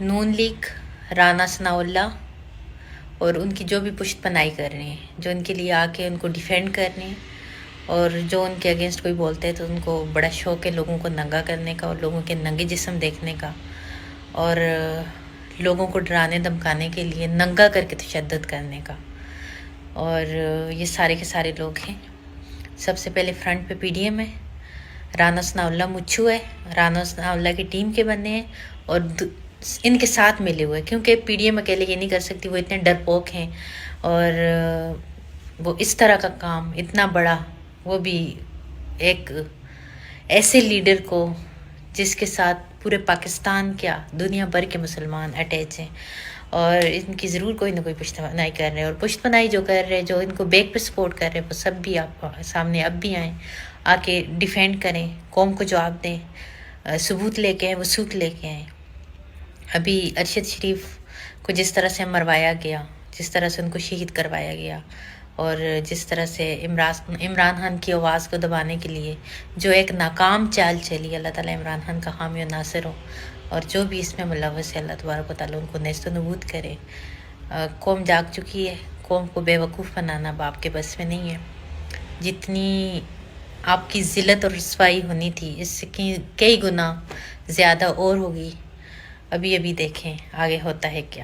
نون league, Rana Sanaullah اور ان کی جو بھی پشت پناہی کر رہے ہیں، جو ان کے لیے آ کے ان کو ڈیفینڈ کر رہے ہیں، اور جو ان کے اگینسٹ کوئی بولتے ہیں تو ان کو بڑا شوق ہے لوگوں کو ننگا کرنے کا اور لوگوں کے ننگے جسم دیکھنے کا، اور لوگوں کو ڈرانے دھمکانے کے لیے ننگا کر کے تشدد کرنے کا۔ اور یہ سارے کے سارے لوگ ہیں۔ سب سے پہلے فرنٹ پہ پی ڈی ایم ہے، رانا ثناءاللہ مچھو ہے، رانا ثناءاللہ کی ٹیم کے بندے ہیں، اور ان کے ساتھ ملے ہوئے، کیونکہ پی ڈی ایم اکیلے یہ نہیں کر سکتی، وہ اتنے ڈرپوک ہیں، اور وہ اس طرح کا کام اتنا بڑا، وہ بھی ایک ایسے لیڈر کو جس کے ساتھ پورے پاکستان کیا دنیا بھر کے مسلمان اٹیچ ہیں، اور ان کی ضرور کوئی نہ کوئی پشت پناہی کر رہے ہیں، اور پشت پناہی جو کر رہے ہیں، جو ان کو بیک پہ سپورٹ کر رہے ہیں، وہ سب بھی آپ سامنے اب بھی آئیں، آ کے ڈیفینڈ کریں، قوم کو جواب دیں، ثبوت لے کے آئیں، وثوق لے کے آئیں۔ ابھی ارشد شریف کو جس طرح سے مروایا گیا، جس طرح سے ان کو شہید کروایا گیا، اور جس طرح سے عمران خان کی آواز کو دبانے کے لیے جو ایک ناکام چال چلی، اللہ تعالیٰ عمران خان کا حامی و ناصر ہو، اور جو بھی اس میں ملوث ہے اللہ تبارک و تعالیٰ ان کو نیست و نبود کرے۔ قوم جاگ چکی ہے، قوم کو بے وقوف بنانا باپ کے بس میں نہیں ہے۔ جتنی آپ کی ذلت اور رسوائی ہونی تھی، اس سے کئی گنا زیادہ اور ہوگی۔ ابھی دیکھیں آگے ہوتا ہے کیا۔